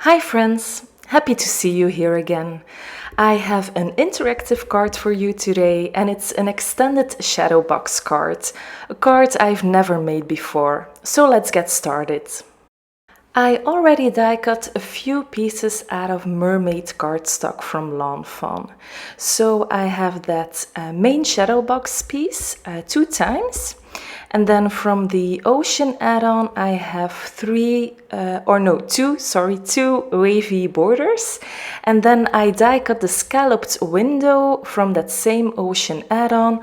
Hi friends, happy to see you here again. I have an interactive card for you today and it's an extended shadow box card, a card I've never made before. So let's get started. I already die cut a few pieces out of mermaid cardstock from Lawn Fawn. So I have that main shadow box piece 2 times. And then from the ocean add-on, I have two wavy borders. And then I die cut the scalloped window from that same ocean add-on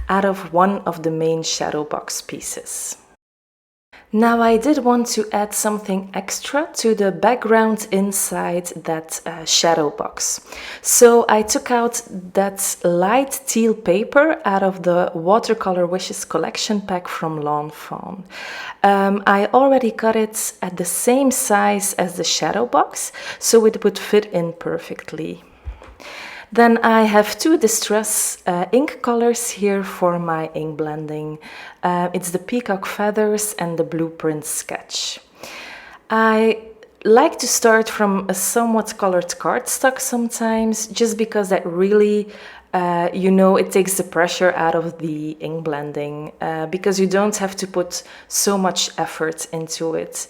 out of one of the main shadow box pieces. Now I did want to add something extra to the background inside that shadow box. So I took out that light teal paper out of the Watercolor Wishes collection pack from Lawn Fawn. I already cut it at the same size as the shadow box, so it would fit in perfectly. Then I have two distress ink colors here for my ink blending. It's the Peacock Feathers and the Blueprint Sketch. I like to start from a somewhat colored cardstock sometimes, just because that really, it takes the pressure out of the ink blending, because you don't have to put so much effort into it.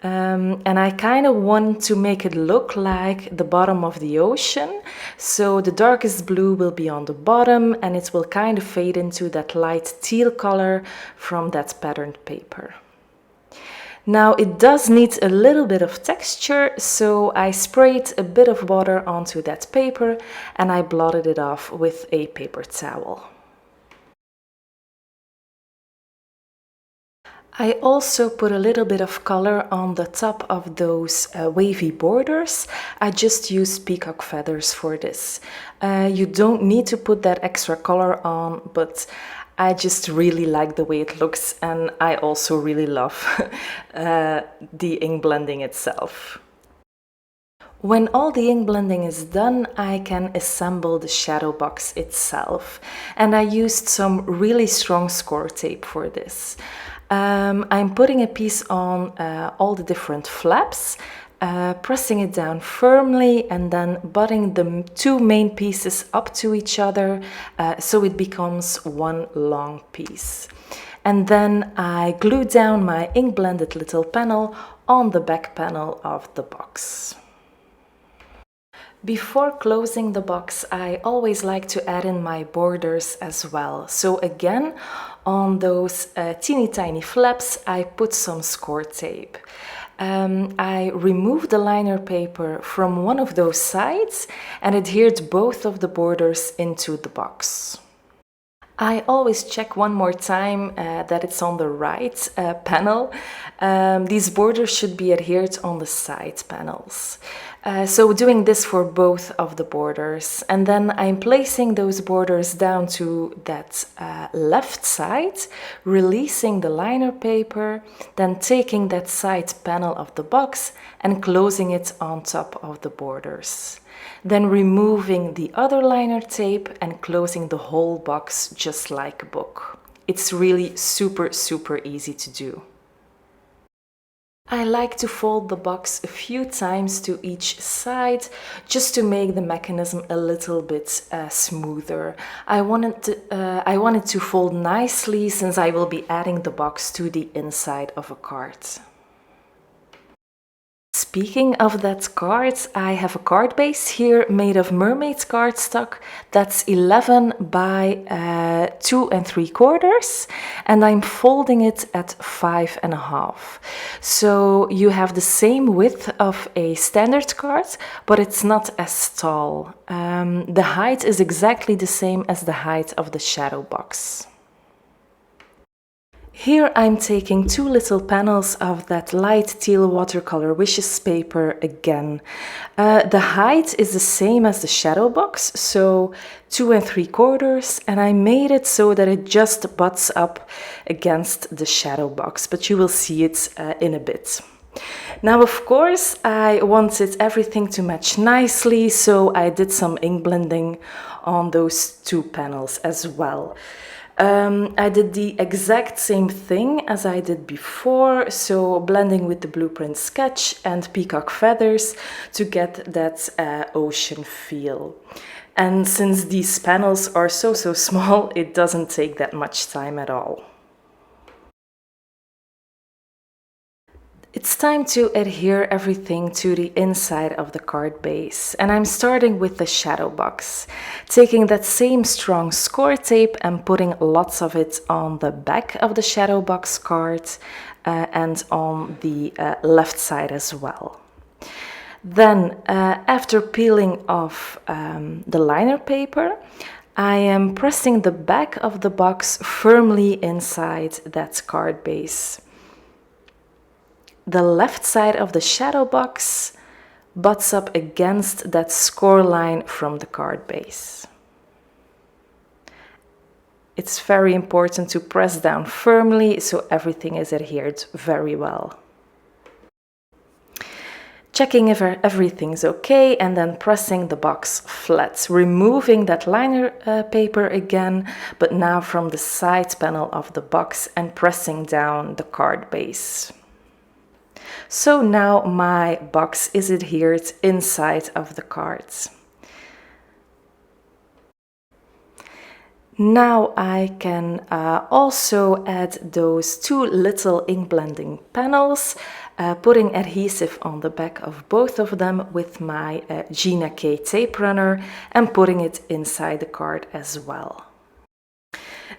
And I kind of want to make it look like the bottom of the ocean. So the darkest blue will be on the bottom and it will kind of fade into that light teal color from that patterned paper. Now it does need a little bit of texture, so I sprayed a bit of water onto that paper and I blotted it off with a paper towel. I also put a little bit of color on the top of those wavy borders. I just used peacock feathers for this. You don't need to put that extra color on, but I just really like the way it looks, and I also really love the ink blending itself. When all the ink blending is done, I can assemble the shadow box itself, and I used some really strong score tape for this. I'm putting a piece on all the different flaps, pressing it down firmly and then butting the two main pieces up to each other so it becomes one long piece. And then I glue down my ink blended little panel on the back panel of the box. Before closing the box, I always like to add in my borders as well. So again, on those teeny tiny flaps, I put some score tape. I removed the liner paper from one of those sides and adhered both of the borders into the box. I always check one more time that it's on the right panel. These borders should be adhered on the side panels. So doing this for both of the borders, and then I'm placing those borders down to that left side, releasing the liner paper, then taking that side panel of the box and closing it on top of the borders. Then removing the other liner tape and closing the whole box just like a book. It's really super easy to do. I like to fold the box a few times to each side just to make the mechanism a little bit smoother. I wanted to fold nicely since I will be adding the box to the inside of a card. Speaking of that card, I have a card base here made of mermaid cardstock that's 11 by 2 3/4, and I'm folding it at 5.5. So you have the same width of a standard card, but it's not as tall. The height is exactly the same as the height of the shadow box. Here I'm taking two little panels of that light teal Watercolor Wishes paper again. The height is the same as the shadow box, so 2 3/4, and I made it so that it just butts up against the shadow box, but you will see it in a bit. Now, of course, I wanted everything to match nicely, so I did some ink blending on those two panels as well. I did the exact same thing as I did before, so blending with the Blueprint sketch and peacock feathers to get that ocean feel. And since these panels are so small, it doesn't take that much time at all. It's time to adhere everything to the inside of the card base, and I'm starting with the shadow box, taking that same strong score tape and putting lots of it on the back of the shadow box card and on the left side as well. Then, after peeling off the liner paper, I am pressing the back of the box firmly inside that card base. The left side of the shadow box butts up against that score line from the card base. It's very important to press down firmly so everything is adhered very well. Checking if everything's okay and then pressing the box flat, removing that liner paper again, but now from the side panel of the box and pressing down the card base. So now my box is adhered inside of the cards. Now I can also add those two little ink blending panels, putting adhesive on the back of both of them with my Gina K tape runner and putting it inside the card as well.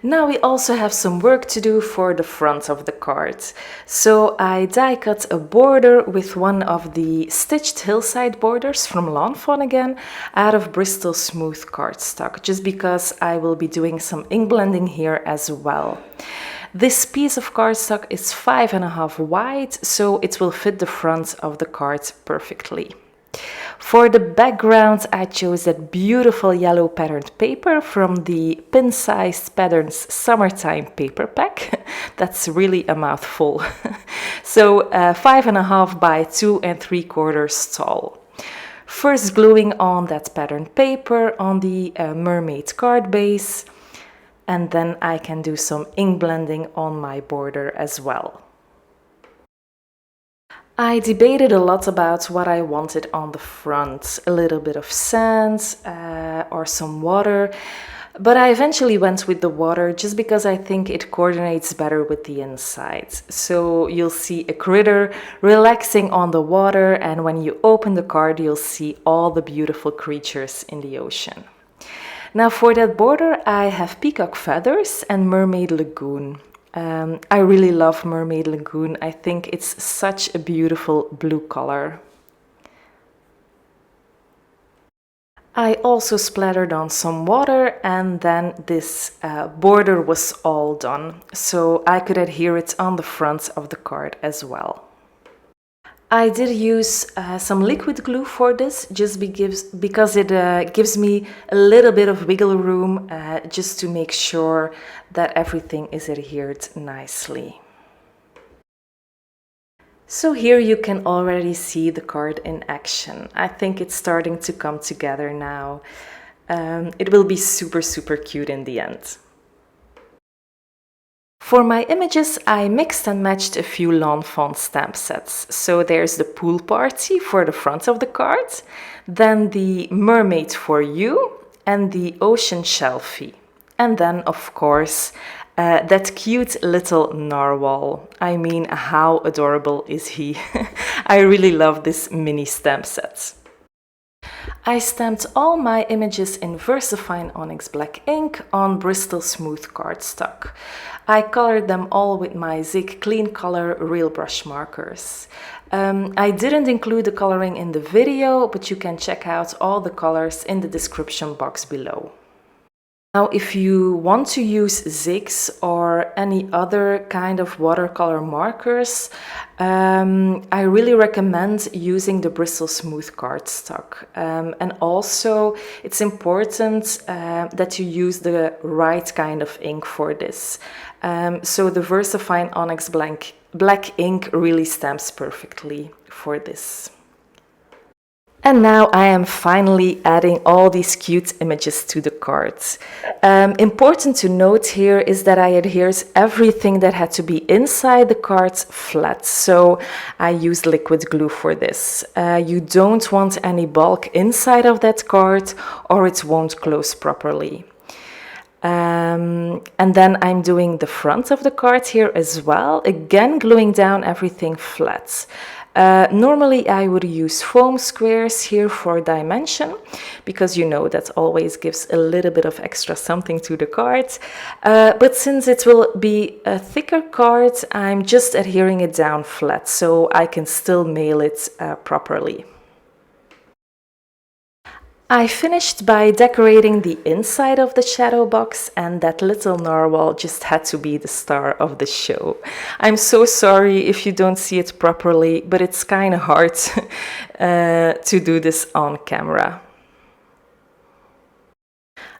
Now we also have some work to do for the front of the card. So I die cut a border with one of the stitched hillside borders from Lawn Fawn again out of Bristol Smooth cardstock, just because I will be doing some ink blending here as well. This piece of cardstock is 5.5 wide, so it will fit the front of the card perfectly. For the background, I chose that beautiful yellow patterned paper from the Pin-Sized Patterns Summertime Paper Pack. That's really a mouthful. So 5.5 by 2 3/4 tall. First gluing on that patterned paper on the mermaid card base, and then I can do some ink blending on my border as well. I debated a lot about what I wanted on the front, a little bit of sand or some water, but I eventually went with the water just because I think it coordinates better with the inside. So you'll see a critter relaxing on the water, and when you open the card you'll see all the beautiful creatures in the ocean. Now for that border I have peacock feathers and Mermaid Lagoon. I really love Mermaid Lagoon. I think it's such a beautiful blue color. I also splattered on some water, and then this border was all done, so I could adhere it on the front of the card as well. I did use some liquid glue for this, just because it gives me a little bit of wiggle room, just to make sure that everything is adhered nicely. So here you can already see the card in action. I think it's starting to come together now. It will be super cute in the end. For my images, I mixed and matched a few Lawn Fawn stamp sets. So there's the pool party for the front of the card, then the mermaid for you, and the ocean shelfie. And then, of course, that cute little narwhal. I mean, how adorable is he? I really love this mini stamp set. I stamped all my images in VersaFine Onyx Black ink on Bristol Smooth cardstock. I colored them all with my Zig Clean Color Real Brush markers. I didn't include the coloring in the video, but you can check out all the colors in the description box below. Now, if you want to use Zigs or any other kind of watercolor markers, I really recommend using the Bristol Smooth cardstock. And also, it's important that you use the right kind of ink for this. So the VersaFine Onyx Black ink really stamps perfectly for this. And now I am finally adding all these cute images to the cards. Important to note here is that I adhered everything that had to be inside the cards flat. So I used liquid glue for this. You don't want any bulk inside of that card or it won't close properly. And then I'm doing the front of the card here as well, again gluing down everything flat. Normally I would use foam squares here for dimension, because you know that always gives a little bit of extra something to the card. But since it will be a thicker card, I'm just adhering it down flat so I can still mail it properly. I finished by decorating the inside of the shadow box, and that little narwhal just had to be the star of the show. I'm so sorry if you don't see it properly, but it's kind of hard to do this on camera.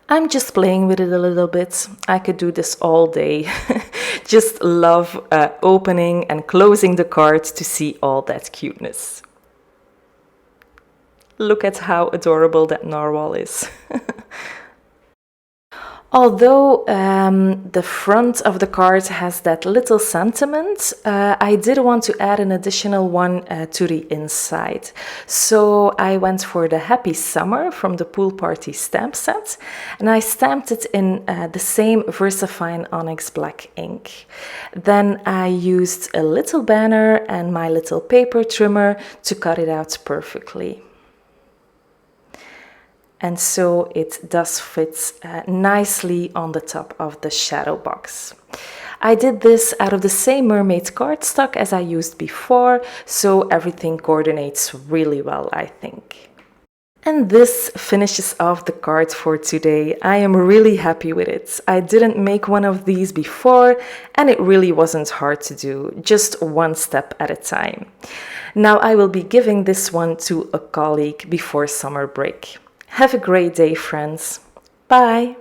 I'm just playing with it a little bit. I could do this all day. Just love opening and closing the card to see all that cuteness. Look at how adorable that narwhal is. Although the front of the card has that little sentiment, I did want to add an additional one to the inside. So I went for the Happy Summer from the Pool Party stamp set, and I stamped it in the same VersaFine Onyx black ink. Then I used a little banner and my little paper trimmer to cut it out perfectly. And so it does fit nicely on the top of the shadow box. I did this out of the same mermaid cardstock as I used before, so everything coordinates really well, I think. And this finishes off the card for today. I am really happy with it. I didn't make one of these before, and it really wasn't hard to do, just one step at a time. Now I will be giving this one to a colleague before summer break. Have a great day, friends. Bye!